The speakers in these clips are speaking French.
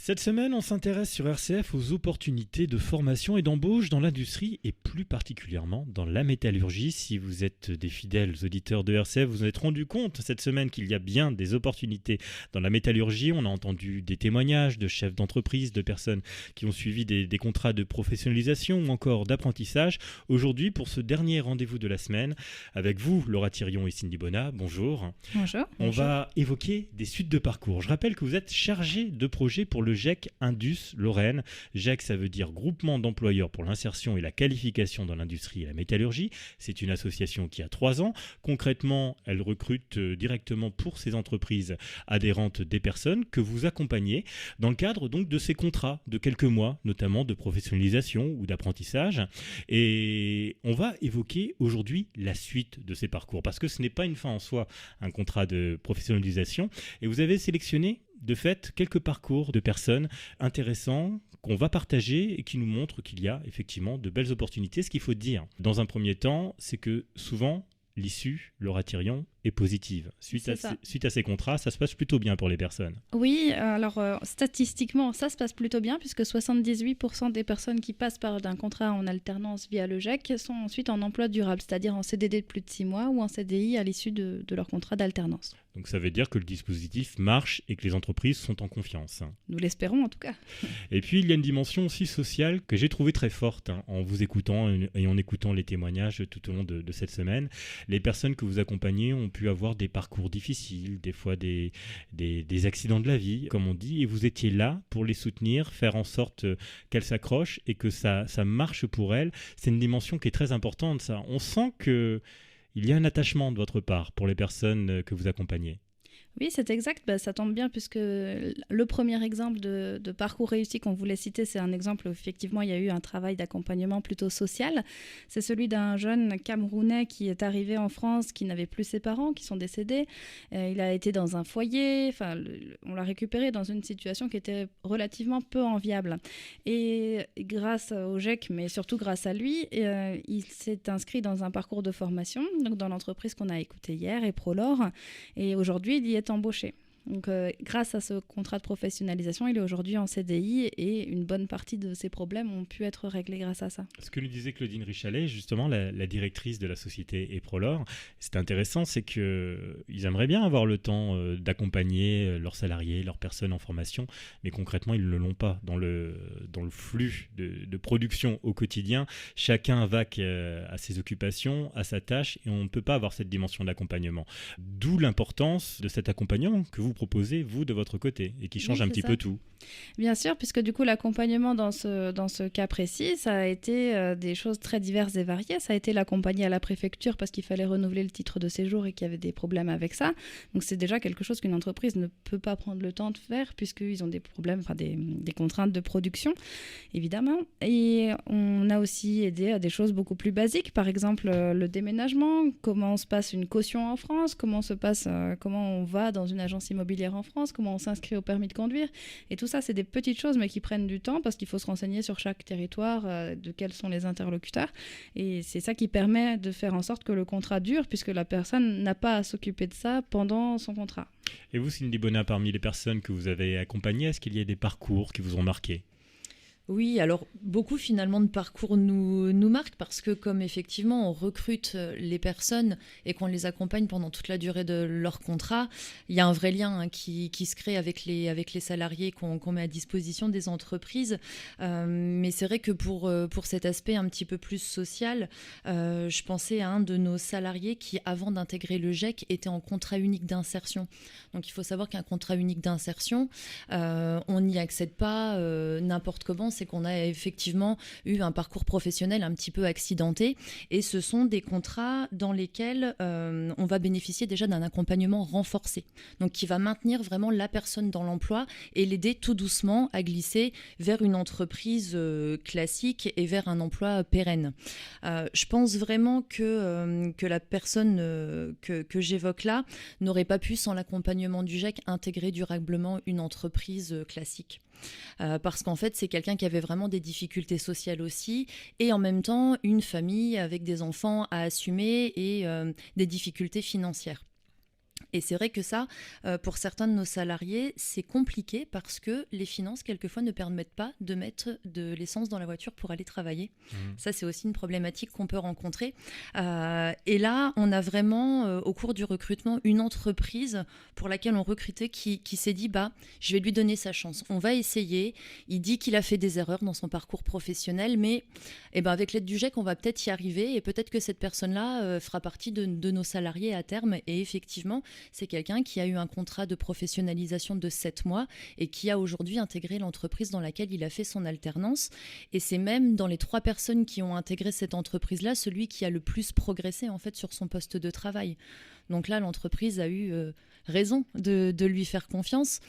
Cette semaine, on s'intéresse sur RCF aux opportunités de formation et d'embauche dans l'industrie et plus particulièrement dans la métallurgie. Si vous êtes des fidèles auditeurs de RCF, vous vous êtes rendu compte cette semaine qu'il y a bien des opportunités dans la métallurgie. On a entendu des témoignages de chefs d'entreprise, de personnes qui ont suivi des contrats de professionnalisation ou encore d'apprentissage. Aujourd'hui, pour ce dernier rendez-vous de la semaine, avec vous, Laura Thirion et Cindy Bonnat, bonjour. Bonjour. On va évoquer des suites de parcours. Je rappelle que vous êtes chargé de projet pour le GEC Indus Lorraine. GEC, ça veut dire Groupement d'employeurs pour l'insertion et la qualification dans l'industrie et la métallurgie. C'est une association qui a 3 ans. Concrètement, elle recrute directement pour ces entreprises adhérentes des personnes que vous accompagnez dans le cadre donc de ces contrats de quelques mois, notamment de professionnalisation ou d'apprentissage. Et on va évoquer aujourd'hui la suite de ces parcours parce que ce n'est pas une fin en soi, un contrat de professionnalisation. Et vous avez sélectionné de fait quelques parcours de personnes intéressants qu'on va partager et qui nous montrent qu'il y a effectivement de belles opportunités. Ce qu'il faut dire dans un premier temps, c'est que souvent l'issue, Laura Thirion, est positive. Suite à ces contrats, ça se passe plutôt bien pour les personnes. Oui, alors statistiquement, ça se passe plutôt bien puisque 78% des personnes qui passent par d'un contrat en alternance via le GEC sont ensuite en emploi durable, c'est-à-dire en CDD de plus de 6 mois ou en CDI à l'issue de leur contrat d'alternance. Donc ça veut dire que le dispositif marche et que les entreprises sont en confiance. Nous l'espérons en tout cas. Et puis il y a une dimension aussi sociale que j'ai trouvée très forte en vous écoutant et en écoutant les témoignages tout au long de cette semaine. Les personnes que vous accompagnez ont pu avoir des parcours difficiles, des fois des accidents de la vie, comme on dit, et vous étiez là pour les soutenir, faire en sorte qu'elles s'accrochent et que ça marche pour elles. C'est une dimension qui est très importante, ça. On sent qu'il y a un attachement de votre part pour les personnes que vous accompagnez. Oui, c'est exact. Ça tombe bien puisque le premier exemple de parcours réussi qu'on voulait citer, c'est un exemple où effectivement il y a eu un travail d'accompagnement plutôt social. C'est celui d'un jeune Camerounais qui est arrivé en France, qui n'avait plus ses parents, qui sont décédés. Il a été dans un foyer, on l'a récupéré dans une situation qui était relativement peu enviable. Et grâce au GEC, mais surtout grâce à lui, il s'est inscrit dans un parcours de formation, donc dans l'entreprise qu'on a écoutée hier, Eprolor. Et aujourd'hui, il y est embauché. Donc, grâce à ce contrat de professionnalisation, il est aujourd'hui en CDI et une bonne partie de ses problèmes ont pu être réglés grâce à ça. Ce que nous disait Claudine Richalet, justement, la directrice de la société Eprolor, c'est intéressant, c'est qu'ils aimeraient bien avoir le temps d'accompagner leurs salariés, leurs personnes en formation, mais concrètement, ils ne l'ont pas. Dans le flux de production au quotidien, chacun vaque à ses occupations, à sa tâche, et on ne peut pas avoir cette dimension d'accompagnement. D'où l'importance de cet accompagnement que vous proposez, vous, de votre côté, et qui change un petit peu tout. Bien sûr, puisque du coup, l'accompagnement dans ce cas précis, ça a été des choses très diverses et variées. Ça a été l'accompagner à la préfecture parce qu'il fallait renouveler le titre de séjour et qu'il y avait des problèmes avec ça. Donc, c'est déjà quelque chose qu'une entreprise ne peut pas prendre le temps de faire puisqu'ils ont des problèmes, des contraintes de production, évidemment. Et on a aussi aidé à des choses beaucoup plus basiques. Par exemple, le déménagement, comment se passe une caution en France, comment on va dans une agence immobilière en France, comment on s'inscrit au permis de conduire. Et tout ça, c'est des petites choses, mais qui prennent du temps parce qu'il faut se renseigner sur chaque territoire de quels sont les interlocuteurs. Et c'est ça qui permet de faire en sorte que le contrat dure, puisque la personne n'a pas à s'occuper de ça pendant son contrat. Et vous, Cindy Bonnat, parmi les personnes que vous avez accompagnées, est-ce qu'il y a des parcours qui vous ont marqué ? Oui, alors beaucoup finalement de parcours nous marquent parce que comme effectivement on recrute les personnes et qu'on les accompagne pendant toute la durée de leur contrat, il y a un vrai lien qui se crée avec les salariés qu'on met à disposition des entreprises. Mais c'est vrai que pour cet aspect un petit peu plus social, je pensais à un de nos salariés qui, avant d'intégrer le GEC, était en contrat unique d'insertion. Donc il faut savoir qu'un contrat unique d'insertion, on n'y accède pas n'importe comment. C'est qu'on a effectivement eu un parcours professionnel un petit peu accidenté et ce sont des contrats dans lesquels on va bénéficier déjà d'un accompagnement renforcé, donc qui va maintenir vraiment la personne dans l'emploi et l'aider tout doucement à glisser vers une entreprise classique et vers un emploi pérenne. Je pense vraiment que la personne que j'évoque là n'aurait pas pu, sans l'accompagnement du GEC, intégrer durablement une entreprise classique. Parce qu'en fait, c'est quelqu'un qui avait vraiment des difficultés sociales aussi, et en même temps, une famille avec des enfants à assumer et des difficultés financières. Et c'est vrai que ça, pour certains de nos salariés, c'est compliqué parce que les finances, quelquefois, ne permettent pas de mettre de l'essence dans la voiture pour aller travailler. Ça, c'est aussi une problématique qu'on peut rencontrer. Et là, on a vraiment, au cours du recrutement, une entreprise pour laquelle on recrutait qui s'est dit, je vais lui donner sa chance. On va essayer. Il dit qu'il a fait des erreurs dans son parcours professionnel, mais avec l'aide du GIEC, on va peut-être y arriver et peut-être que cette personne-là fera partie de nos salariés à terme. Et effectivement, c'est quelqu'un qui a eu un contrat de professionnalisation de 7 mois et qui a aujourd'hui intégré l'entreprise dans laquelle il a fait son alternance. Et c'est même dans les 3 personnes qui ont intégré cette entreprise-là, celui qui a le plus progressé en fait sur son poste de travail. Donc là, l'entreprise a eu raison de lui faire confiance.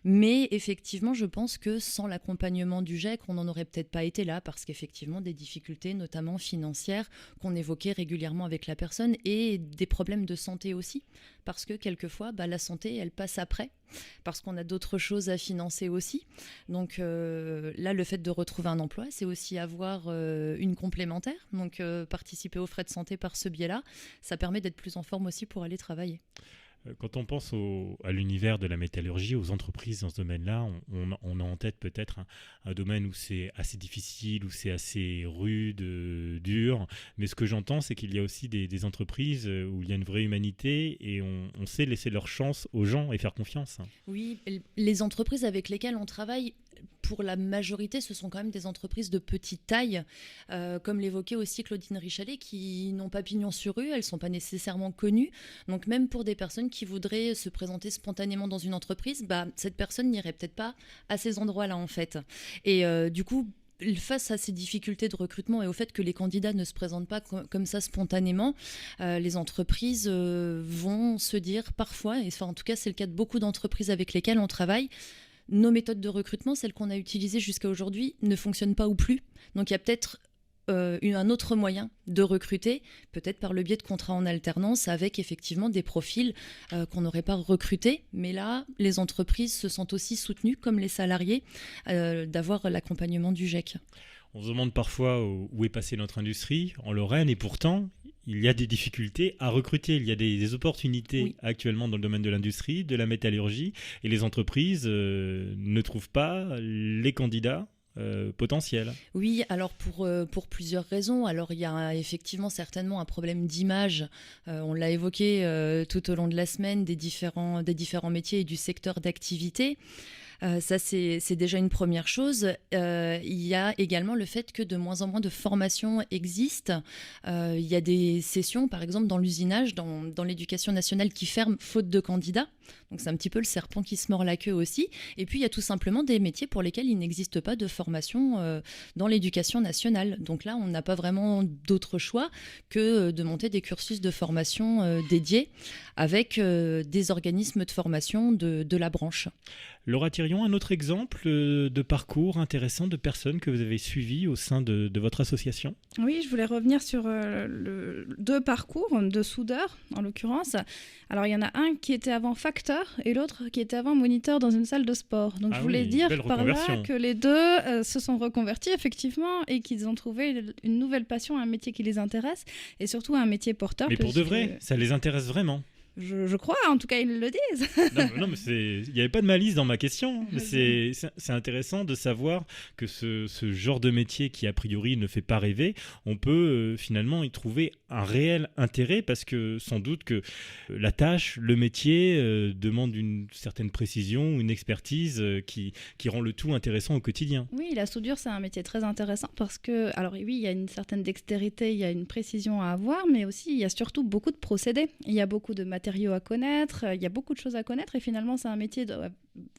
Mais effectivement, je pense que sans l'accompagnement du GIEC, on n'en aurait peut-être pas été là parce qu'effectivement, des difficultés, notamment financières, qu'on évoquait régulièrement avec la personne et des problèmes de santé aussi. Parce que quelquefois, la santé, elle passe après parce qu'on a d'autres choses à financer aussi. Donc là, le fait de retrouver un emploi, c'est aussi avoir une complémentaire. Donc participer aux frais de santé par ce biais-là, ça permet d'être plus en forme aussi pour aller travailler. Quand on pense à l'univers de la métallurgie, aux entreprises dans ce domaine-là, on a en tête peut-être un domaine où c'est assez difficile, où c'est assez rude, dur. Mais ce que j'entends, c'est qu'il y a aussi des entreprises où il y a une vraie humanité et on sait laisser leur chance aux gens et faire confiance. Oui, les entreprises avec lesquelles on travaille, pour la majorité, ce sont quand même des entreprises de petite taille, comme l'évoquait aussi Claudine Richalet, qui n'ont pas pignon sur rue, elles ne sont pas nécessairement connues. Donc même pour des personnes qui voudraient se présenter spontanément dans une entreprise, cette personne n'irait peut-être pas à ces endroits-là en fait. Et du coup, face à ces difficultés de recrutement et au fait que les candidats ne se présentent pas comme ça spontanément, les entreprises vont se dire parfois, et en tout cas c'est le cas de beaucoup d'entreprises avec lesquelles on travaille, nos méthodes de recrutement, celles qu'on a utilisées jusqu'à aujourd'hui, ne fonctionnent pas ou plus. Donc il y a peut-être un autre moyen de recruter, peut-être par le biais de contrats en alternance avec effectivement des profils qu'on n'aurait pas recrutés. Mais là, les entreprises se sentent aussi soutenues, comme les salariés, d'avoir l'accompagnement du GIEC. On se demande parfois où est passée notre industrie en Lorraine et pourtant, il y a des difficultés à recruter. Il y a des opportunités actuellement dans le domaine de l'industrie, de la métallurgie et les entreprises ne trouvent pas les candidats potentiels. Oui, alors pour plusieurs raisons. Alors il y a effectivement certainement un problème d'image. On l'a évoqué tout au long de la semaine des différents métiers et du secteur d'activité. Ça, c'est déjà une première chose. Il y a également le fait que de moins en moins de formations existent. Il y a des sessions, par exemple, dans l'usinage, dans l'éducation nationale, qui ferment faute de candidats. Donc, c'est un petit peu le serpent qui se mord la queue aussi. Et puis, il y a tout simplement des métiers pour lesquels il n'existe pas de formation dans l'éducation nationale. Donc là, on n'a pas vraiment d'autre choix que de monter des cursus de formation dédiés avec des organismes de formation de la branche. Laura Thirion, un autre exemple de parcours intéressant de personnes que vous avez suivies au sein de votre association ? Oui, je voulais revenir sur deux parcours de soudeurs, en l'occurrence. Alors, il y en a un qui était avant facteur et l'autre qui était avant moniteur dans une salle de sport. Donc, je voulais dire par là que les deux se sont reconvertis, effectivement, et qu'ils ont trouvé une nouvelle passion, un métier qui les intéresse et surtout un métier porteur. Mais pour de vrai, ça les intéresse vraiment ? Je crois, en tout cas, ils le disent. Non, mais il n'y avait pas de malice dans ma question. Mais c'est intéressant de savoir que ce genre de métier qui, a priori, ne fait pas rêver, on peut finalement y trouver un réel intérêt parce que sans doute que la tâche, le métier demande une certaine précision, une expertise qui rend le tout intéressant au quotidien. Oui, la soudure, c'est un métier très intéressant parce que, alors oui, il y a une certaine dextérité, il y a une précision à avoir, mais aussi, il y a surtout beaucoup de procédés. Il y a beaucoup de matériaux à connaître, il y a beaucoup de choses à connaître et finalement c'est un métier,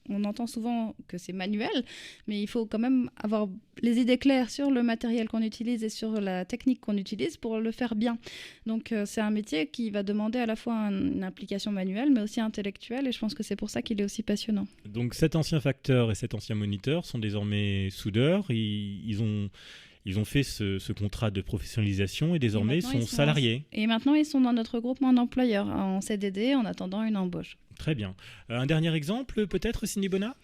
on entend souvent que c'est manuel, mais il faut quand même avoir les idées claires sur le matériel qu'on utilise et sur la technique qu'on utilise pour le faire bien. Donc c'est un métier qui va demander à la fois une implication manuelle mais aussi intellectuelle et je pense que c'est pour ça qu'il est aussi passionnant. Donc cet ancien facteur et cet ancien moniteur sont désormais soudeurs, ils ont fait ce contrat de professionnalisation et désormais sont salariés. Et maintenant, ils sont dans notre groupement d'employeurs en CDD en attendant une embauche. Très bien. Un dernier exemple, peut-être, Cindy Bonnat ?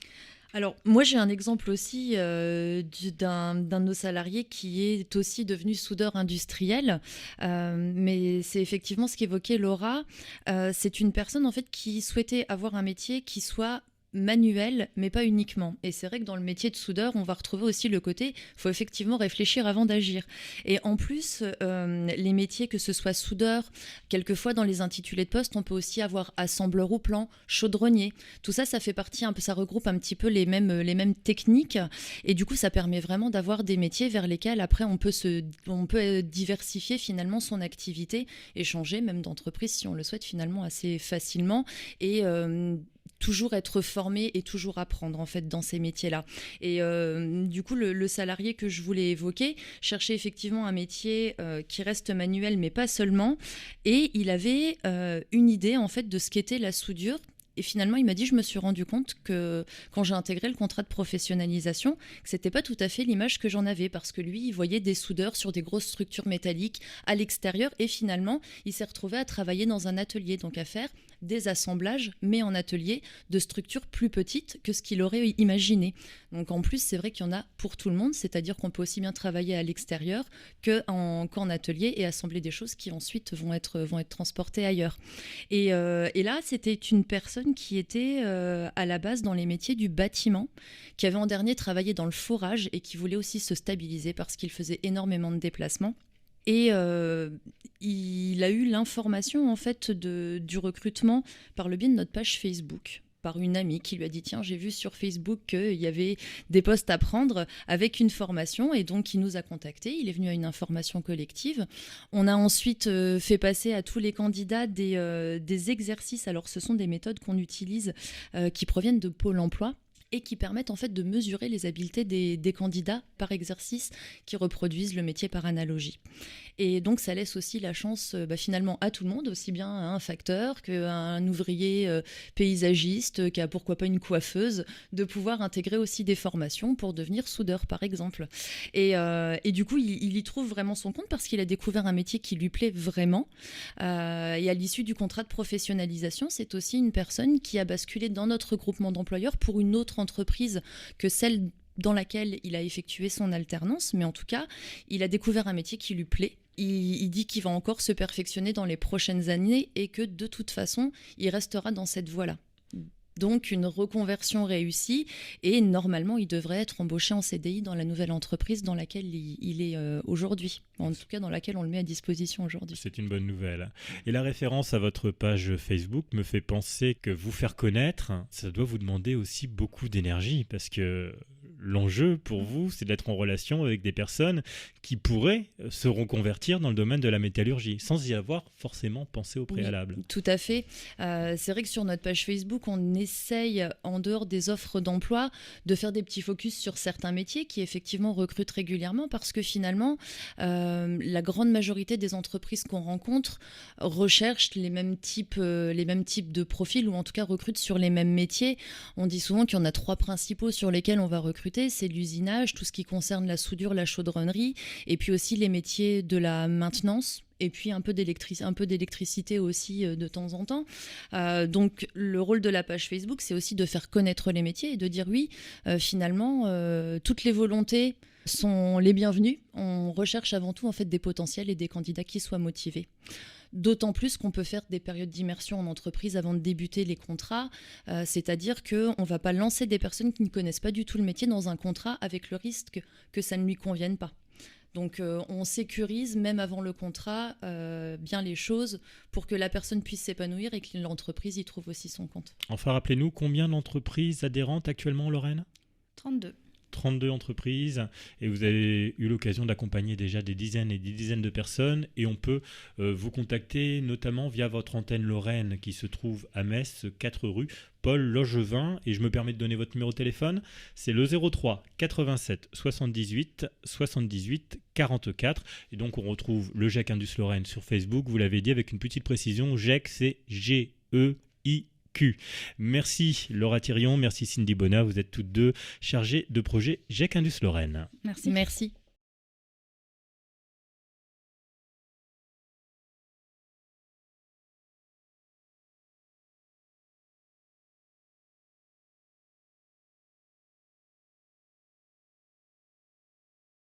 Alors, moi, j'ai un exemple aussi d'un de nos salariés qui est aussi devenu soudeur industriel. Mais c'est effectivement ce qu'évoquait Laura. C'est une personne, en fait, qui souhaitait avoir un métier qui soit manuel, mais pas uniquement. Et c'est vrai que dans le métier de soudeur, on va retrouver aussi le côté, il faut effectivement réfléchir avant d'agir. Et en plus, les métiers, que ce soit soudeur, quelquefois dans les intitulés de poste, on peut aussi avoir assembleur au plan, chaudronnier. Tout ça, ça fait partie un peu, ça regroupe un petit peu les mêmes techniques. Et du coup, ça permet vraiment d'avoir des métiers vers lesquels après on peut diversifier finalement son activité et changer même d'entreprise si on le souhaite finalement assez facilement. Et toujours être formé et toujours apprendre en fait dans ces métiers-là. Et du coup, le salarié que je voulais évoquer cherchait effectivement un métier qui reste manuel, mais pas seulement. Et il avait une idée en fait de ce qu'était la soudure. Et finalement, il m'a dit, je me suis rendu compte que quand j'ai intégré le contrat de professionnalisation, que c'était pas tout à fait l'image que j'en avais, parce que lui, il voyait des soudeurs sur des grosses structures métalliques à l'extérieur, et finalement, il s'est retrouvé à travailler dans un atelier, donc à faire des assemblages, mais en atelier, de structures plus petites que ce qu'il aurait imaginé. Donc en plus, c'est vrai qu'il y en a pour tout le monde, c'est-à-dire qu'on peut aussi bien travailler à l'extérieur qu'en atelier et assembler des choses qui ensuite vont être transportées ailleurs. Et là, c'était une personne qui était à la base dans les métiers du bâtiment, qui avait en dernier travaillé dans le forage et qui voulait aussi se stabiliser parce qu'il faisait énormément de déplacements. Et il a eu l'information en fait du recrutement par le biais de notre page Facebook, par une amie qui lui a dit tiens, j'ai vu sur Facebook qu'il y avait des postes à prendre avec une formation, et donc il nous a contactés, il est venu à une information collective. On a ensuite fait passer à tous les candidats des exercices. Alors ce sont des méthodes qu'on utilise qui proviennent de Pôle emploi et qui permettent en fait de mesurer les habiletés des candidats par exercice qui reproduisent le métier par analogie. Et donc ça laisse aussi la chance finalement à tout le monde, aussi bien à un facteur qu'à un ouvrier paysagiste, qu'à pourquoi pas une coiffeuse, de pouvoir intégrer aussi des formations pour devenir soudeur par exemple. Et du coup il y trouve vraiment son compte parce qu'il a découvert un métier qui lui plaît vraiment. Et à l'issue du contrat de professionnalisation, c'est aussi une personne qui a basculé dans notre groupement d'employeurs pour une autre entreprise que celle dans laquelle il a effectué son alternance, mais en tout cas, il a découvert un métier qui lui plaît. Il dit qu'il va encore se perfectionner dans les prochaines années et que de toute façon, il restera dans cette voie-là. Donc une reconversion réussie, et normalement il devrait être embauché en CDI dans la nouvelle entreprise dans laquelle il est aujourd'hui, en tout cas dans laquelle on le met à disposition aujourd'hui. C'est une bonne nouvelle. Et la référence à votre page Facebook me fait penser que vous faire connaître, ça doit vous demander aussi beaucoup d'énergie, parce que l'enjeu pour vous, c'est d'être en relation avec des personnes qui pourraient se reconvertir dans le domaine de la métallurgie, sans y avoir forcément pensé au préalable. Oui, tout à fait. C'est vrai que sur notre page Facebook, on essaye, en dehors des offres d'emploi, de faire des petits focus sur certains métiers qui effectivement recrutent régulièrement, parce que finalement, la grande majorité des entreprises qu'on rencontre recherchent les mêmes types de profils, ou en tout cas recrutent sur les mêmes métiers. On dit souvent qu'il y en a 3 principaux sur lesquels on va recruter. C'est l'usinage, tout ce qui concerne la soudure, la chaudronnerie, et puis aussi les métiers de la maintenance, et puis un peu d'électricité aussi de temps en temps. Donc le rôle de la page Facebook, c'est aussi de faire connaître les métiers et de dire oui, finalement, toutes les volontés sont les bienvenues. On recherche avant tout en fait des potentiels et des candidats qui soient motivés. D'autant plus qu'on peut faire des périodes d'immersion en entreprise avant de débuter les contrats, c'est-à-dire qu'on ne va pas lancer des personnes qui ne connaissent pas du tout le métier dans un contrat avec le risque que ça ne lui convienne pas. Donc on sécurise même avant le contrat bien les choses pour que la personne puisse s'épanouir et que l'entreprise y trouve aussi son compte. Enfin, rappelez-nous, combien d'entreprises adhérentes actuellement en Lorraine ? 32. 32 entreprises, et vous avez eu l'occasion d'accompagner déjà des dizaines et des dizaines de personnes, et on peut vous contacter notamment via votre antenne Lorraine qui se trouve à Metz, 4 rue Paul Logevin, et je me permets de donner votre numéro de téléphone, c'est le 03 87 78 78 44, et donc on retrouve le GEC Indus Lorraine sur Facebook, vous l'avez dit avec une petite précision, GEC c'est G-E-I. Merci Laura Thirion, merci Cindy Bonnat, vous êtes toutes deux chargées de projet GEC Indus Lorraine. Merci.